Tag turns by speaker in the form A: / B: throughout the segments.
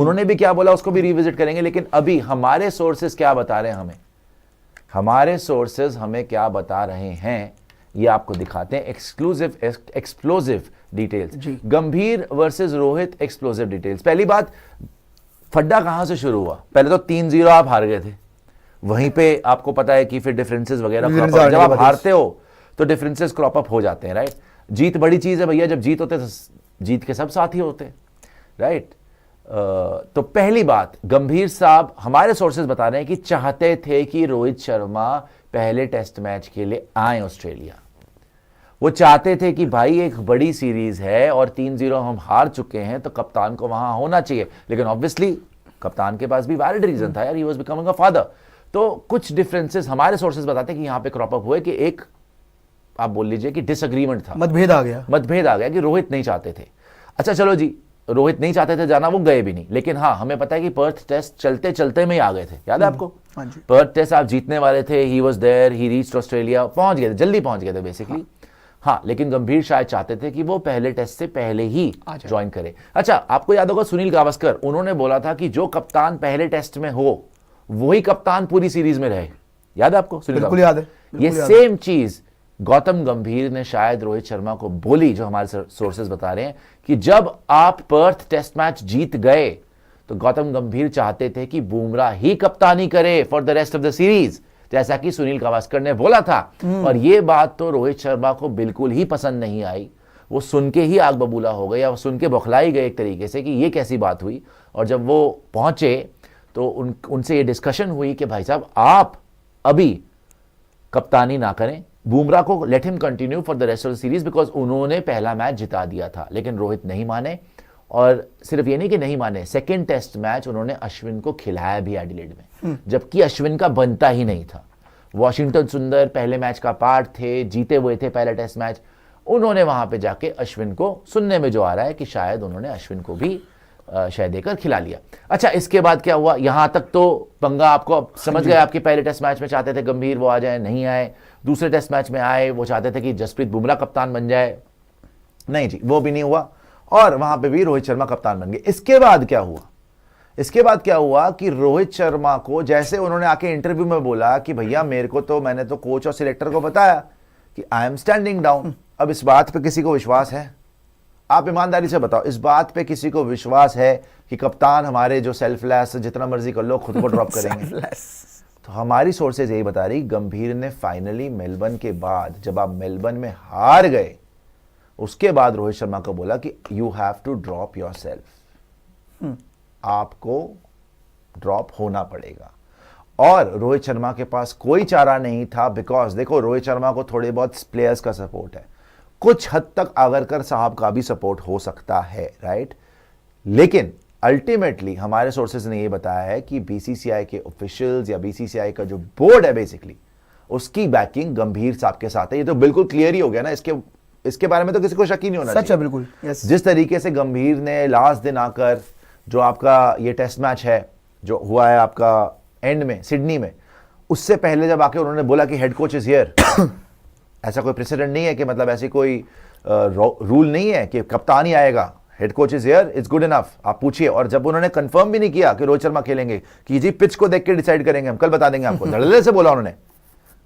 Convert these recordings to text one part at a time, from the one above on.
A: उन्होंने भी क्या बोला उसको भी रिविजिट करेंगे, लेकिन अभी हमारे सोर्सेज क्या बता रहे हैं हमें, हमारे सोर्सेज हमें क्या बता रहे हैं ये आपको दिखाते हैं। एक्सप्लोसिव डिटेल्स, गंभीर वर्सेस रोहित एक्सप्लोसिव डिटेल्स। पहली बात, फड्डा कहां से शुरू हुआ? पहले तो 3-0 आप हार गए थे, वहीं पे आपको पता है कि फिर डिफरेंसेस वगैरह, जब आप हारते हो तो डिफरेंसेस क्रॉप अप हो जाते हैं, राइट। जीत बड़ी चीज है भैया, जब जीत होते तो जीत के सब साथी होते हैं, राइट। तो पहली बात, गंभीर साहब हमारे सोर्सेज बता रहे हैं कि चाहते थे कि रोहित शर्मा पहले टेस्ट मैच के लिए आए ऑस्ट्रेलिया। वो चाहते थे कि भाई एक बड़ी सीरीज है और 3-0 हम हार चुके हैं तो कप्तान को वहां होना चाहिए, लेकिन ऑब्वियसली कप्तान के पास भी वैलिड रीजन था यार, he was becoming a father. तो कुछ डिफरेंसेस हमारे सोर्सेज बताते हैं कि यहां पे क्रॉप अप हुए कि एक आप बोल लीजिए कि डिसएग्रीमेंट था, मतभेद आ गया कि रोहित नहीं चाहते थे। अच्छा चलो जी, रोहित नहीं चाहते थे जाना, वो गए भी नहीं, लेकिन हाँ हमें पता है कि पर्थ टेस्ट चलते चलते में ही आ गए थे, याद है आपको? पर्थ टेस्ट आप जीतने वाले थे, he was there, he reached Australia, पहुंच गए थे, जल्दी पहुंच गए थे बेसिकली। हाँ, लेकिन गंभीर शायद चाहते थे कि वो पहले टेस्ट से पहले ही ज्वाइन करे। अच्छा, आपको याद होगा सुनील गावस्कर, उन्होंने बोला था कि जो कप्तान पहले टेस्ट में हो वही कप्तान पूरी सीरीज में रहे, याद है आपको?
B: बिल्कुल याद है।
A: ये सेम चीज गौतम गंभीर ने शायद रोहित शर्मा को बोली, जो हमारे सोर्सेज बता रहे हैं कि जब आप पर्थ टेस्ट मैच जीत गए तो गौतम गंभीर चाहते थे कि बुमराह ही कप्तानी करे for the rest of the series, जैसा कि सुनील गावस्कर ने बोला था। और ये बात तो रोहित शर्मा को बिल्कुल ही पसंद नहीं आई, वो सुन के ही आग बबूला हो गए, या सुन के बौखलाई गए एक तरीके से कि ये कैसी बात हुई। और जब वो पहुंचे तो उनसे ये डिस्कशन हुई कि भाई साहब आप अभी कप्तानी ना करें, बुमराह को let him continue for the rest of the series, because उन्होंने पहला मैच जिता दिया था। लेकिन रोहित नहीं माने, और सिर्फ ये नहीं कि नहीं माने, सेकंड टेस्ट मैच उन्होंने अश्विन को खिलाया भी एडिलेड में, जबकि अश्विन का बनता ही नहीं था। वॉशिंगटन सुंदर पहले मैच का पार्ट थे, जीते हुए थे पहला टेस्ट मैच, उन्होंने वहां पे जाके अश्विन को, सुनने में जो आ रहा है कि शायद उन्होंने अश्विन को भी शायद देकर खिला लिया। अच्छा, इसके बाद क्या हुआ? यहां तक तो पंगा आपको समझ गए, आपके पहले टेस्ट मैच में चाहते थे गंभीर वो आ जाए, नहीं आए। दूसरे टेस्ट मैच में आए, वो चाहते थे कि जसप्रीत बुमराह कप्तान बन जाए, नहीं जी वो भी नहीं हुआ, और वहां पे भी रोहित शर्मा कप्तान बन गए। इसके बाद क्या हुआ? इसके बाद क्या हुआ कि रोहित शर्मा को जैसे उन्होंने आके इंटरव्यू में बोला कि भैया मेरे को तो, मैंने तो कोच और सिलेक्टर को बताया कि आई एम स्टैंडिंग डाउन। अब इस बात पे किसी को विश्वास है? आप ईमानदारी से बताओ, इस बात पे किसी को विश्वास है कि कप्तान हमारे जो सेल्फलेस, जितना मर्जी कर लो खुद को ड्रॉप करेंगे? तो हमारी सोर्सेज यही बता रही, गंभीर ने फाइनली मेलबर्न के बाद, जब आप मेलबर्न में हार गए, उसके बाद रोहित शर्मा को बोला कि you have to drop yourself, आपको ड्रॉप होना पड़ेगा। और रोहित शर्मा के पास कोई चारा नहीं था, बिकॉज देखो रोहित शर्मा को थोड़े बहुत प्लेयर्स का सपोर्ट है, कुछ हद तक आगरकर साहब का भी सपोर्ट हो सकता है, राइट। लेकिन अल्टीमेटली हमारे सोर्सेज ने ये बताया है कि बीसीसीआई के ऑफिशियल्स या बीसीसीआई का जो बोर्ड है बेसिकली, उसकी बैकिंग गंभीर साहब के साथ है। ये तो बिल्कुल क्लियर ही हो गया ना, इसके बारे में तो किसी को शक ही नहीं होना चाहिए।
B: सच है बिल्कुल। yes.
A: जिस तरीके से गंभीर ने लास्ट दिन आकर जो आपका ये टेस्ट मैच है जो हुआ है आपका एंड में सिडनी में, उससे पहले जब आके उन्होंने बोला कि हेड कोच इज हियर, ऐसा कोई प्रेसिडेंट नहीं है कि मतलब ऐसी कोई रूल नहीं है कि कप्तान ही आएगा, head coach is here, it's good enough, आप पूछिए। और जब उन्होंने कंफर्म भी नहीं किया कि रोहित शर्मा खेलेंगे, कि जी पिच को देख के डिसाइड करेंगे, हम कल बता देंगे आपको, धड़ल्ले से बोला उन्होंने,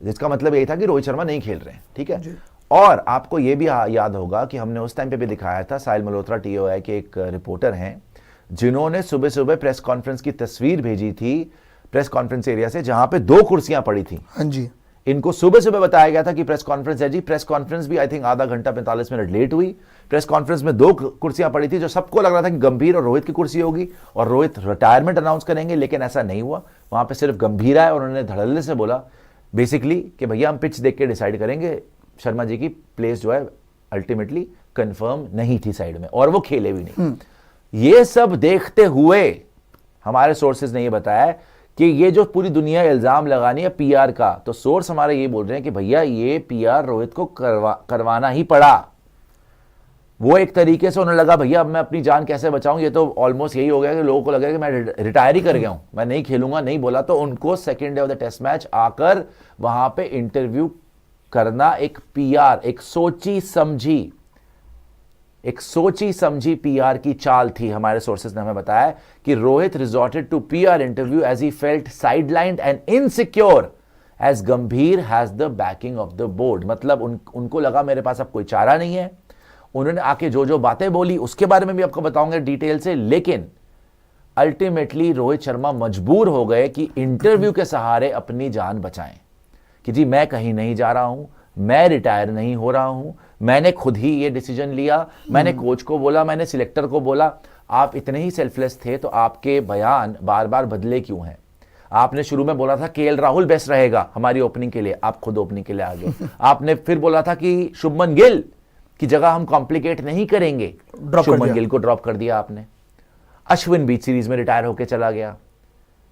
A: जिसका मतलब यही था कि रोहित शर्मा नहीं खेल रहे हैं, ठीक है। और आपको ये भी याद होगा कि हमने उस टाइम पे भी दिखाया था, साहिल मल्होत्रा टीओआई के एक रिपोर्टर हैं, जिन्होंने सुबह सुबह प्रेस कॉन्फ्रेंस की तस्वीर भेजी थी प्रेस कॉन्फ्रेंस एरिया से, जहां पे 2 कुर्सियां पड़ी थी।
B: हाँ जी,
A: इनको सुबह सुबह बताया गया था कि प्रेस कॉन्फ्रेंस है जी। प्रेस कॉन्फ्रेंस भी आई थिंक आधा घंटा 45 मिनट लेट हुई। प्रेस कॉन्फ्रेंस में 2 कुर्सियां पड़ी थी, जो सबको लग रहा था कि गंभीर और रोहित की कुर्सी होगी और रोहित रिटायरमेंट अनाउंस करेंगे, लेकिन ऐसा नहीं हुआ। वहां पे सिर्फ गंभीर आए और उन्होंने धड़ल्ले से बोला बेसिकली कि भैया हम पिच देख के डिसाइड करेंगे। शर्मा जी की प्लेस जो है अल्टीमेटली कंफर्म नहीं थी साइड में, और वो खेले भी नहीं। ये सब देखते हुए हमारे सोर्सेज ने ये बताया कि ये जो पूरी दुनिया इल्जाम लगानी है पीआर का, तो सोर्स हमारे ये बोल रहे हैं कि भैया ये पीआर रोहित को करवाना ही पड़ा। वो एक तरीके से उन्हें लगा भैया अब मैं अपनी जान कैसे बचाऊं, ये तो ऑलमोस्ट यही हो गया कि लोगों को लगा कि मैं रिटायर ही कर गया हूं, मैं नहीं खेलूंगा, नहीं बोला। तो उनको second day of the test match आकर वहां पे इंटरव्यू करना एक पीआर, एक सोची समझी एक सोची समझी पीआर की चाल थी। हमारे सोर्सेज ने हमें बताया कि Rohit resorted to PR interview as he felt sidelined and insecure as Gambhir has the backing of the board. मतलब उनको लगा मेरे पास अब कोई चारा नहीं है। उन्होंने आके जो जो बातें बोली उसके बारे में भी आपको बताऊंगा डिटेल से, लेकिन अल्टीमेटली रोहित शर्मा मजबूर हो गए कि इंटरव्यू के सहारे अपनी जान बचाएं कि जी मैं कहीं नहीं जा रहा हूं, मैं रिटायर नहीं हो रहा हूं, मैंने खुद ही ये डिसीजन लिया, मैंने कोच को बोला, मैंने सिलेक्टर को बोला। आप इतने ही सेल्फलेस थे तो आपके बयान बार बार बदले क्यों हैं? आपने शुरू में बोला था केएल राहुल बेस्ट रहेगा हमारी ओपनिंग के लिए, आप खुद ओपनिंग के लिए आ गए। आपने फिर बोला था कि शुभमन गिल की जगह हम कॉम्प्लिकेट नहीं करेंगे, शुभमन गिल को ड्रॉप कर दिया आपने। अश्विन बीच सीरीज में रिटायर होकर चला गया,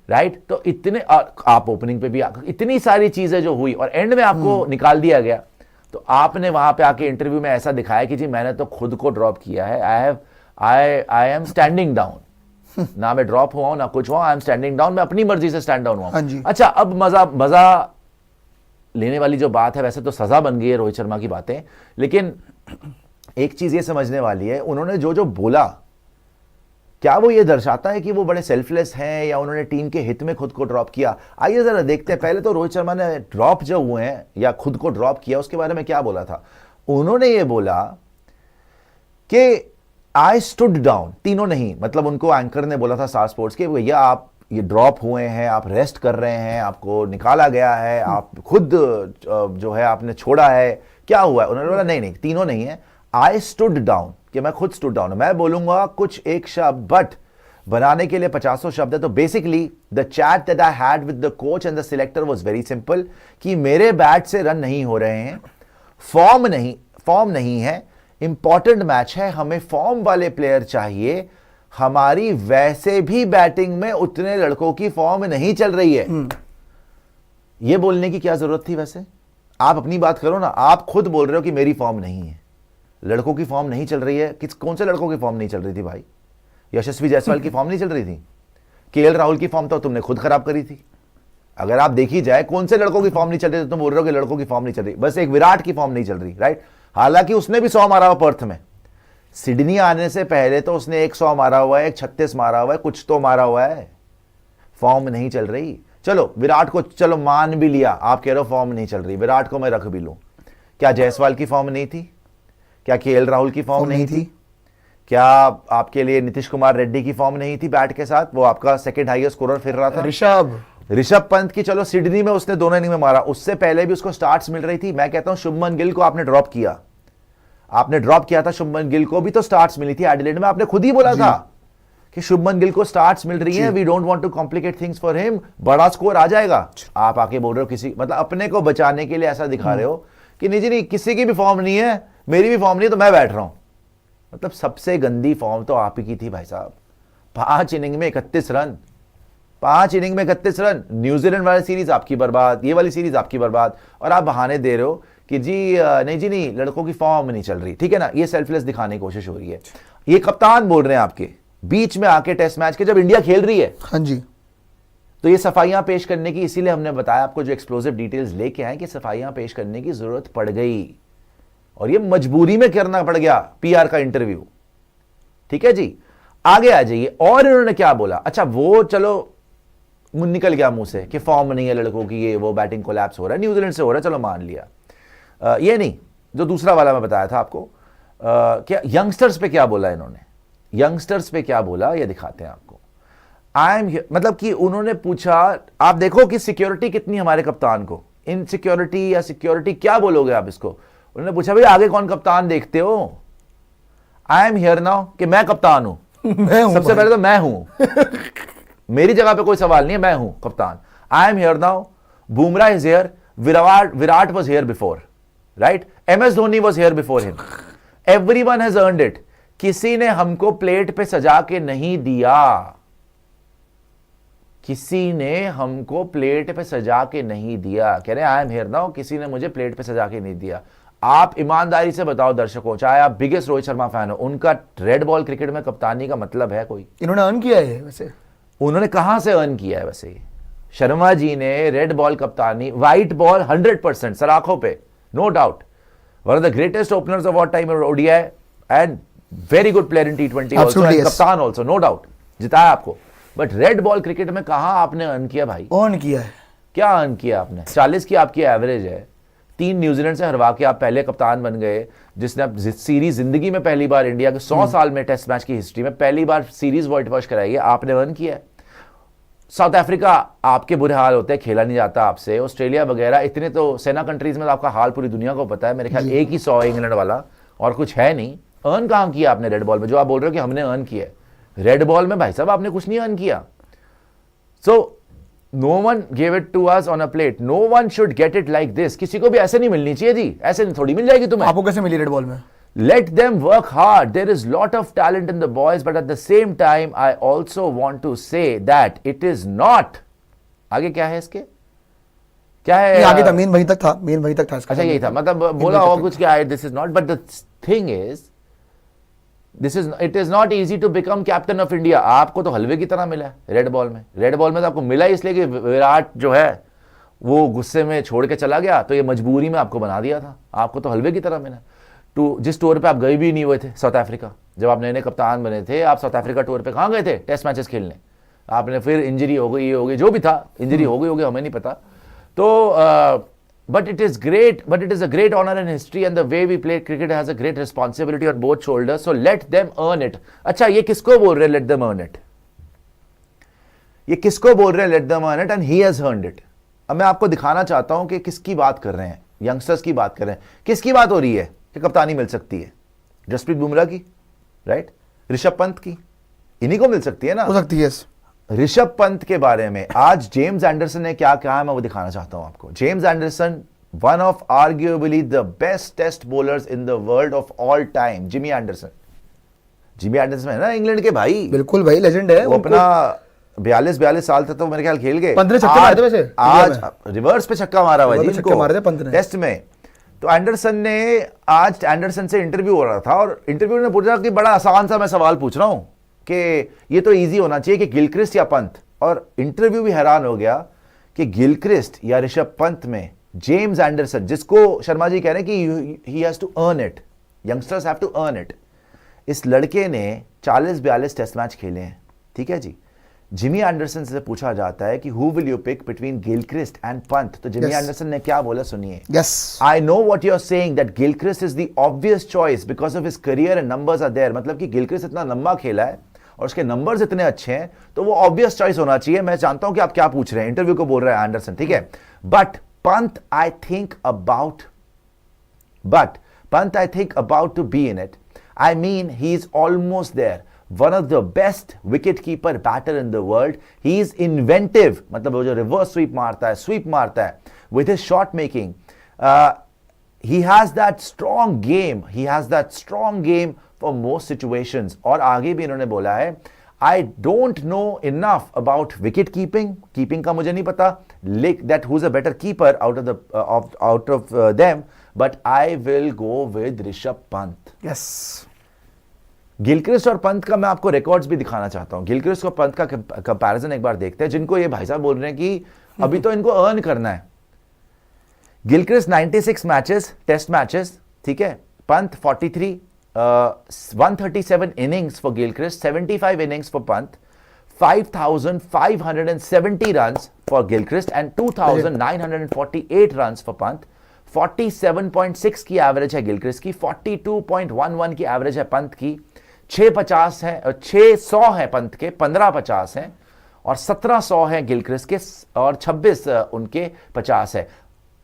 A: राइट? तो इतने, आप ओपनिंग पे भी इतनी सारी चीजें जो हुई और एंड में आपको निकाल दिया गया। तो आपने वहां पे आके इंटरव्यू में ऐसा दिखाया कि जी मैंने तो खुद को ड्रॉप किया है, आई एम स्टैंडिंग डाउन। ना मैं ड्रॉप हुआ हूं ना कुछ हुआ, आई एम स्टैंडिंग डाउन, मैं अपनी मर्जी से स्टैंड डाउन हुआ। अच्छा, अब मजा लेने वाली जो बात है, वैसे तो सजा बन गई है रोहित शर्मा की बातें, लेकिन एक चीज ये समझने वाली है, उन्होंने जो जो बोला क्या वो ये दर्शाता है कि वो बड़े सेल्फलेस हैं या उन्होंने टीम के हित में खुद को ड्रॉप किया? आइए जरा देखते हैं। पहले तो रोहित शर्मा ने ड्रॉप जो हुए हैं या खुद को ड्रॉप किया उसके बारे में क्या बोला था। उन्होंने ये बोला कि आई स्टूड डाउन, तीनों नहीं, मतलब उनको एंकर ने बोला था स्टार स्पोर्ट्स के, भैया आप ये ड्रॉप हुए हैं, आप रेस्ट कर रहे हैं, आपको निकाला गया है, आप खुद जो है आपने छोड़ा है, क्या हुआ है? उन्होंने बोला नहीं नहीं, तीनों नहीं है, आई स्टूड डाउन, कि मैं खुद स्टूड डाउन। मैं बोलूंगा कुछ एक शब्द, बट बनाने के लिए 50 नहीं है। तो basically the chat that I had with the coach and the selector was very simple कि मेरे बैट से रन नहीं हो रहे हैं, फॉर्म नहीं है, इंपॉर्टेंट मैच है, हमें फॉर्म वाले प्लेयर चाहिए, हमारी वैसे भी बैटिंग में उतने लड़कों की फॉर्म नहीं चल रही है। यह बोलने की क्या जरूरत थी? वैसे आप अपनी बात करो ना, आप खुद बोल रहे हो कि मेरी फॉर्म नहीं है, लड़कों की फॉर्म नहीं चल रही है। कौन से लड़कों की फॉर्म नहीं चल रही थी भाई? यशस्वी जायसवाल की फॉर्म नहीं चल रही थी? केएल राहुल की फॉर्म तो तुमने खुद खराब करी थी। अगर आप देखी जाए कौन से लड़कों की फॉर्म नहीं चल रही, तो तुम बोल रहे हो कि लड़कों की फॉर्म नहीं चल रही, बस एक विराट की फॉर्म नहीं चल रही, राइट? हालांकि उसने भी 100 मारा हुआ पर्थ में, सिडनी आने से पहले तो उसने एक 100 मारा हुआ है, एक 36 मारा हुआ है, कुछ तो मारा हुआ है, फॉर्म नहीं चल रही। चलो विराट को चलो मान भी लिया, आप कह रहे हो फॉर्म नहीं चल रही, विराट को मैं रख भी लूं। क्या जायसवाल की फॉर्म नहीं थी? क्या केएल राहुल की फॉर्म नहीं थी? क्या आपके लिए नीतीश कुमार रेड्डी की फॉर्म नहीं थी बैट के साथ? वो आपका सेकंड हाईएस्ट स्कोरर फिर रहा था। ऋषभ पंत की, चलो सिडनी में उसने दोनों इनिंग में मारा, उससे पहले भी उसको स्टार्ट्स मिल रही थी। मैं कहता हूं शुभमन गिल को आपने ड्रॉप किया था, शुभमन गिल को भी तो स्टार्ट्स मिली थी एडिलेड में। आपने खुद ही बोला था कि शुभमन गिल को स्टार्ट्स मिल रही है, we don't want to complicate things for him, बड़ा स्कोर आ जाएगा। आप आके बोल रहे हो किसी, मतलब अपने को बचाने के लिए ऐसा दिखा रहे हो कि नहीं जी नहीं, किसी की भी फॉर्म नहीं है, मेरी भी फॉर्म नहीं है, तो मैं बैठ रहा हूं। मतलब सबसे गंदी फॉर्म तो आप ही की थी भाई साहब। 5 इनिंग में 31 रन, 5 इनिंग में 31 रन। न्यूजीलैंड वाली सीरीज आपकी बर्बाद, ये वाली सीरीज आपकी बर्बाद, और आप बहाने दे रहे हो कि जी नहीं जी नहीं, लड़कों की फॉर्म नहीं चल रही। ठीक है ना, ये सेल्फलेस दिखाने की कोशिश हो रही है। ये कप्तान बोल रहे हैं आपके बीच में आके टेस्ट मैच के, जब इंडिया खेल रही है।
B: हाँ जी।
A: तो ये सफाइयां पेश करने की, इसीलिए हमने बताया आपको, जो एक्सप्लोसिव डिटेल्स लेके आए कि सफाइयां पेश करने की जरूरत पड़ गई और ये मजबूरी में करना पड़ गया पीआर का इंटरव्यू। ठीक है जी, आगे आ जाइए। और इन्होंने क्या बोला? अच्छा वो चलो निकल गया मुंह से कि फॉर्म नहीं है लड़कों की, ये वो बैटिंग कोलैप्स हो रहा है, न्यूजीलैंड से हो रहा है, चलो मान लिया। ये नहीं, जो दूसरा वाला मैं बताया था आपको, क्या यंगस्टर्स पे क्या बोला इन्होंने, यंगस्टर्स पे क्या बोला ये दिखाते हैं आपको। आई एम, मतलब कि उन्होंने पूछा, आप देखो कि सिक्योरिटी कितनी हमारे कप्तान को, इनसिक्योरिटी या सिक्योरिटी क्या बोलोगे आप इसको। उन्होंने पूछा भाई आगे कौन कप्तान देखते हो? आई एम हियर नाउ, कि मैं कप्तान हूं। सबसे पहले तो मैं हूं, मेरी जगह पे कोई सवाल नहीं है, मैं हूं कप्तान। I am here now, Bumrah is here, Virat was here before, right? MS Dhoni was here before him, everyone has earned it. किसी ने हमको प्लेट पे सजा के नहीं दिया, किसी ने हमको प्लेट पे सजा के नहीं दिया। कह रहे आई एम हियर नाउ, किसी ने मुझे प्लेट पे सजा के नहीं दिया। आप ईमानदारी से बताओ दर्शकों, चाहे आप बिगेस्ट रोहित शर्मा फैन हो, उनका रेड बॉल क्रिकेट में कप्तानी का मतलब है कोई?
B: इन्होंने अर्न किया है वैसे?
A: उन्होंने कहां से अर्न किया है वैसे? शर्मा जी ने रेड बॉल कप्तानी, व्हाइट बॉल 100% सर आंखों पे, no doubt, one of the greatest openers of all time ODI, and very good player in T20 also, कप्तान ऑल्सो, नो डाउट, जिताया आपको। बट रेड बॉल क्रिकेट में कहां आपने अर्न किया भाई?
B: अर्न किया है,
A: क्या अर्न किया आपने? 40 की आपकी एवरेज है, 3 न्यूजीलैंड से हरवा के आप पहले कप्तान बन गए, जिसने आप सीरीज जिंदगी में पहली बार इंडिया के 100 साल में टेस्ट मैच की हिस्ट्री में पहली बार सीरीज व्हाइट वॉश कराई है, आपने अर्न किया है। साउथ अफ्रीका आपके बुरे हाल होते हैं, खेला नहीं जाता आपसे। ऑस्ट्रेलिया वगैरह इतने तो सेना कंट्रीज में तो आपका हाल पूरी दुनिया को पता है, मेरे ख्याल एक ही 100 है इंग्लैंड वाला, और कुछ है नहीं। अर्न कहां किया आपने रेड बॉल में? जो आप बोल रहे हो कि हमने अर्न किया है रेड बॉल में, भाई साहब आपने कुछ नहीं अर्न किया। So no one gave it to us on a plate, no one should get it like this. किसी को भी ऐसे नहीं मिलनी चाहिए जी, ऐसे नहीं थोड़ी मिल जाएगी तुम्हें।
B: आपको कैसे मिली रेड बॉल में?
A: Let them work hard. There is lot of talent in the boys, but at the same time, I also want to say that it is not. आगे क्या है इसके? क्या है?
B: आगे था, मेन वहीं तक था, मेन वहीं तक था इसका।
A: अच्छा यही था, मतलब बोला होगा कुछ क्या है, this is not, but the thing is, it is not easy to become captain of India. आपको तो हलवे की तरह मिला है रेड बॉल में। रेड बॉल में तो आपको मिला ही इसलिए कि विराट जो है वो गुस्से में छोड़ के चला गया, तो ये मजबूरी में आपको बना दिया था। आपको तो हलवे की तरह मिला। जिस टूर पे आप गए भी नहीं हुए थे, साउथ अफ्रीका, जब आप नए नए कप्तान बने थे, आप साउथ अफ्रीका टूर पे कहाँ गए थे? टेस्ट मैचेस खेलने। आपने फिर इंजरी हो गई, ये हो गई, जो भी था, इंजरी हो गई होगी, हमें नहीं पता। तो but it is a great honour in history and the way we play cricket has a great responsibility on both shoulders, so let them earn it. अच्छा, ये किसको बोल रहे हैं लेट देम अर्न इट? ये किसको बोल रहे हैं late them earn it? And he has earned it. अब मैं आपको दिखाना चाहता हूं कि किसकी बात कर रहे हैं, यंगस्टर्स की बात कर रहे हैं। किसकी बात हो रही है कि कप्तानी मिल सकती है? जसप्रीत बुमराह की, राइट? ऋषभ पंत की, इन्हीं को मिल सकती है ना?
B: हो सकती है।
A: ऋषभ पंत के बारे में आज जेम्स एंडरसन ने क्या कहा है, मैं वो दिखाना चाहता हूं आपको। James Anderson, one of arguably the best test bowlers in the world of all time, Jimmy Anderson. Jimmy Anderson है ना इंग्लैंड के भाई,
B: बिल्कुल भाई, लेजेंड है।
A: वो अपना 42 साल तक तो मेरे ख्याल खेल गए।
B: 15 छक्के मारे थे वैसे,
A: आज रिवर्स पे छक्का मारा हुआ जी इनको टेस्ट में। तो एंडरसन ने, आज एंडरसन से इंटरव्यू हो रहा था और इंटरव्यू ने पूछा कि बड़ा आसान सा मैं सवाल पूछ रहा हूं कि ये तो इजी होना चाहिए कि गिलक्रिस्ट या पंत, और इंटरव्यू भी हैरान हो गया कि गिलक्रिस्ट या ऋषभ पंत में जेम्स एंडरसन, जिसको शर्मा जी कह रहे हैं कि he has to earn it, youngsters have to earn it, इस लड़के ने 40-42 टेस्ट मैच खेले हैं, ठीक है जी। जिमी एंडरसन से पूछा जाता है कि who will you pick between Gilchrist and Pant, तो जिमी एंडरसन ने क्या बोला सुनिए। I know what you are saying that Gilchrist is the obvious choice because of his career and numbers are there. मतलब कि गिलक्रिस्ट इतना लंबा खेला है और उसके नंबर्स इतने अच्छे हैं, तो वो ऑब्वियस चॉइस होना चाहिए। मैं जानता हूं कि आप क्या पूछ रहे हैं, इंटरव्यू को बोल रहा है एंडरसन, ठीक है। But Pant I think about to be in it. I mean, he is almost there. One of the best wicket-keeper batter in the world. He is inventive. मतलब वो जो reverse sweep मारता है, sweep मारता है, with his shot making. He has that strong game. He has that strong game for most situations. और आगे भी इन्होंने बोला है, I don't know enough about wicket keeping. Keeping का मुझे नहीं पता. That who's a better keeper out of them. But I will go with Rishabh Pant.
B: Yes.
A: Gilchrist और पंत का मैं आपको रिकॉर्ड्स भी दिखाना चाहता हूं। गिलक्रिस्ट और पंत का कंपैरिजन एक बार देखते हैं, जिनको ये भाई साहब बोल रहे हैं कि अभी तो इनको अर्न करना है। गिलक्रिस्ट 96 मैचेस, टेस्ट मैचेस, ठीक है। Pant 43, 137 innings for Gilchrist, 75 innings for Pant, 5570 runs for Gilchrist and 2948 runs for Pant. 47.6 की एवरेज है गिलक्रिस्ट की, 42.11 की एवरेज है पंत की, 650 है, 600 है पंत के, 1550 है, और 1700 है गिलक्रिस्ट के, और 26 उनके 50 है।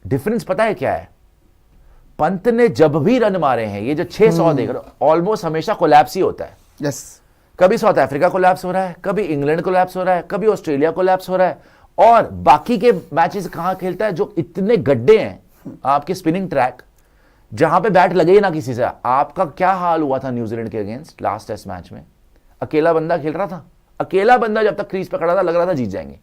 A: डिफरेंस पता है क्या है? पंत ने जब भी रन मारे हैं, ये जो 600 देख रहे हो, ऑलमोस्ट हमेशा कोलैप्स ही होता है।
B: यस।
A: कभी साउथ अफ्रीका कोलैप्स हो रहा है, कभी इंग्लैंड कोलैप्स हो रहा है, कभी ऑस्ट्रेलिया कोलैप्स हो रहा है, और बाकी के मैचेस कहां खेलता है? जो इतने गड्ढे हैं आपके स्पिनिंग ट्रैक, जहां पे बैट लगे ही ना किसी से। आपका क्या हाल हुआ था न्यूजीलैंड के अगेंस्ट लास्ट टेस्ट मैच में? अकेला बंदा खेल रहा था, अकेला बंदा जब तक क्रीज पे खड़ा था लग रहा था जीत जाएंगे।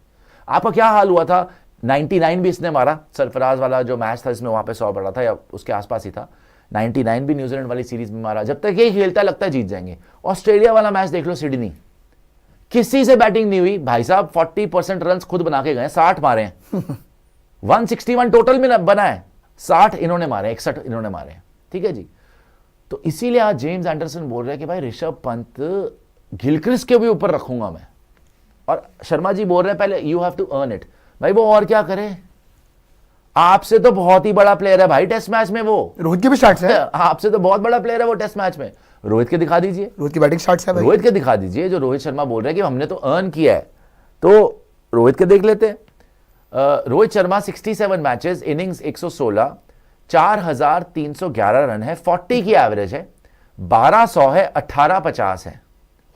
A: आपका क्या हाल हुआ था? 99 भी इसने मारा, सरफराज वाला जो मैच था इसमें, वहां पे 100 बढ़ा था या उसके आसपास ही था। 99 भी न्यूजीलैंड वाली सीरीज में मारा, जब तक ये खेलता लगता है जीत जाएंगे। ऑस्ट्रेलिया वाला मैच देख लो, सिडनी, किसी से बैटिंग नहीं हुई भाई साहब, 40% रन खुद बना के गए, 60 मारे हैं। 161 टोटल में बना है, 60 इन्होंने मारे, 61 इन्होंने मारे, ठीक है जी। तो इसीलिए आज जेम्स एंडरसन बोल रहे हैं कि भाई ऋषभ पंत गिलक्रिस्ट के भी ऊपर रखूंगा मैं, और शर्मा जी बोल रहे हैं पहले you have to earn it. भाई वो और क्या करे, आपसे तो बहुत ही बड़ा प्लेयर है भाई टेस्ट मैच में, वो
B: रोहित के भी स्टार्ट्स है,
A: आपसे तो बहुत बड़ा प्लेयर है वो टेस्ट मैच में। रोहित के दिखा दीजिए,
B: रोहित की बैटिंग स्टार्ट्स है भाई।
A: रोहित के दिखा दीजिए, जो रोहित शर्मा बोल रहे हैं कि हमने तो अर्न किया है, तो रोहित के देख लेते हैं। Rohit Sharma 67 matches, innings 116, 4311 run है, 40 की एवरेज है, 1200 है, 1850 है।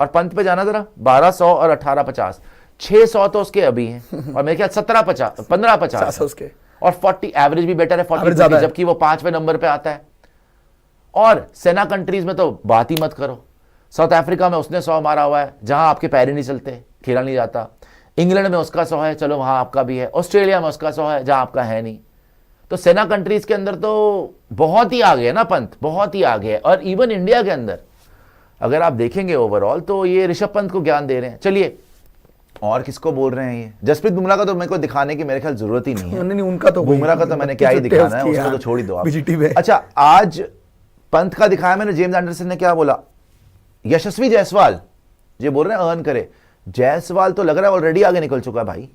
A: और पंत पे जाना जरा, 1200 और 1850, 600 तो उसके अभी हैं, और मेरे ख्याल 1550
B: उसके,
A: और 40 एवरेज भी बेटर है, 40 जबकि वो 5वें नंबर पे आता है। और सेना कंट्रीज में तो बात ही मत करो, साउथ अफ्रीका में उसने 100 मारा हुआ है, जहां आपके पैर ही नहीं चलते, खेला नहीं जाता। इंग्लैंड में उसका 100 है, चलो वहां आपका भी है। ऑस्ट्रेलिया में उसका 100 है, जहां आपका है नहीं। तो सेना कंट्रीज के अंदर तो बहुत ही आगे है ना पंत, बहुत ही आगे है। और इवन इंडिया के अंदर अगर आप देखेंगे ओवरऑल, तो ये ऋषभ पंत को ज्ञान दे रहे हैं। चलिए, और किसको बोल रहे हैं ये? जसप्रीत बुमराह का तो मेरे को दिखाने की मेरे ख्याल जरूरत ही नहीं है।
B: नहीं, उनका तो
A: बुमराह का तो मैंने क्या ही दिखाना है, उसको तो छोड़ ही दो आप।
B: बीजीटी में।
A: अच्छा, आज पंत का दिखाया मैंने। जेम्स एंडरसन ने क्या बोला? यशस्वी जायसवाल ये बोल रहे हैं अर्न करे। जायसवाल तो लग रहा है ऑलरेडी आगे निकल चुका है भाई,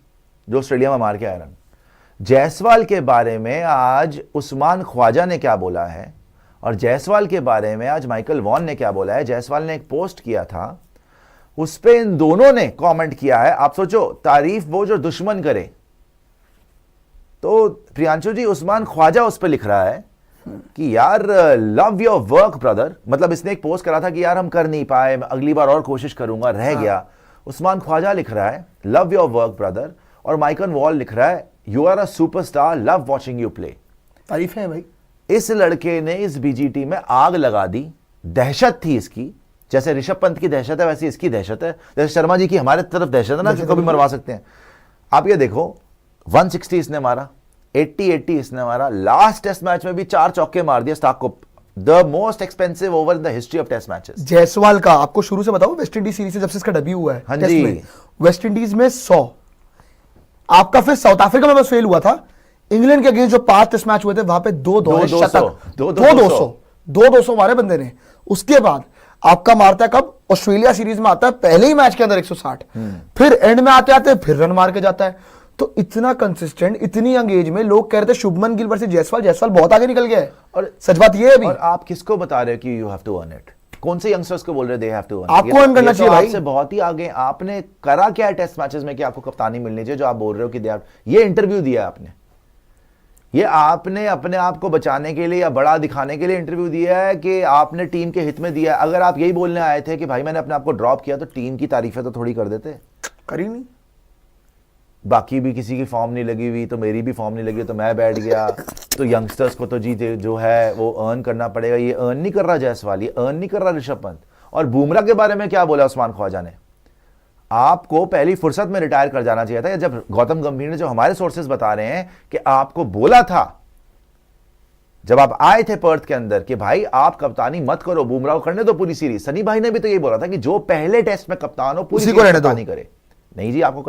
A: जो ऑस्ट्रेलिया में मार के आया रन। जायसवाल के बारे में आज उस्मान ख्वाजा ने क्या बोला है, और जायसवाल के बारे में आज माइकल वॉन ने क्या बोला है। जायसवाल ने एक पोस्ट किया था, उस पे इन दोनों ने कमेंट किया है। आप सोचो, तारीफ वो जो दुश्मन करे। तो प्रियांशु जी, उस्मान ख्वाजा उस पे लिख रहा है कि यार लव योर वर्क ब्रदर, मतलब इसने एक पोस्ट करा था कि यार हम कर नहीं पाए, अगली बार और कोशिश करूंगा, रह गया। उस्मान ख्वाजा लिख रहा है लव योर वर्क ब्रदर, और माइकल वॉल लिख रहा है you are a superstar, love watching you play.
B: तारीफ है भाई।
A: इस लड़के ने इस बीजीटी में आग लगा दी। दहशत थी इसकी, जैसे ऋषभ पंत की दहशत है वैसी इसकी दहशत है, जैसे शर्मा जी की हमारे तरफ दहशत है ना, किसको भी मरवा सकते हैं। आप ये देखो, 160 इसने मारा, 80 इसने मारा। लास्ट टेस्ट मैच में भी 4 चौके मार दिए स्टार्क को। The most expensive over in the history of test matches.
B: Jaiswal का आपको शुरू से बताओ, वेस्ट इंडीज सीरीज से जब से इसका डेब्यू हुआ है
A: हाँ
B: टेस्ट
A: जी,
B: में, वेस्ट इंडीज में 100, आपका फिर साउथ अफ्रीका में बस फेल हुआ था। इंग्लैंड के अगेंस्ट जो 5 टेस्ट मैच हुए थे वहां पे 200 मारे बंदे ने। उसके बाद आपका मारता है कब? ऑस्ट्रेलिया सीरीज में आता है, पहले ही मैच के अंदर 160, फिर एंड में आते आते फिर रन मार के जाता है। तो इतना कंसिस्टेंट, इतनी यंग एज में लोग कह रहे थे शुभमन गिल वर्सेस जायसवाल, जायसवाल बहुत आगे निकल गया है, और सच बात ये है अभी।
A: और आप किसको बता रहे हो कि you have to earn it? कौन से यंगस्टर्स को बोल रहे दे हैव टू अर्न?
B: आपको अर्न करना चाहिए भाई।
A: आपसे बहुत ही आगे। आपने करा क्या है टेस्ट मैचेस में कि आपको कप्तानी मिलनी चाहिए, जो आप बोल रहे हो कि दे ये इंटरव्यू दिया आपने, ये आपने अपने आप को बचाने के लिए या बड़ा दिखाने के लिए इंटरव्यू दिया है कि आपने टीम के हित में दिया है? अगर आप यही बोलने आए थे कि भाई मैंने अपने आप को ड्रॉप किया, तो टीम की तारीफें तो थोड़ी कर देते।
B: करी नहीं।
A: बाकी भी किसी की फॉर्म नहीं लगी हुई, तो मेरी भी फॉर्म नहीं लगी, तो मैं बैठ गया। तो यंगस्टर्स को तो जी जो है वो अर्न करना पड़ेगा। ये अर्न नहीं कर रहा जायसवाल, ये अर्न नहीं कर रहा ऋषभ पंत। और बुमराह के बारे में क्या बोला उस्मान ख्वाजा ने? आपको पहली फुर्सत में रिटायर कर जाना चाहिए था। जब गौतम गंभीर ने, जो हमारे सोर्सेज बता रहे हैं कि आपको बोला था जब आप आए थे पर्थ के अंदर कि भाई आप कप्तानी मत करो, बुमराह को करने दो पूरी सीरीज। सनी भाई ने भी तो यही बोला था कि जो पहले टेस्ट में कप्तान हो पूरी सीरीज कप्तानी करे। नहीं जी, आपको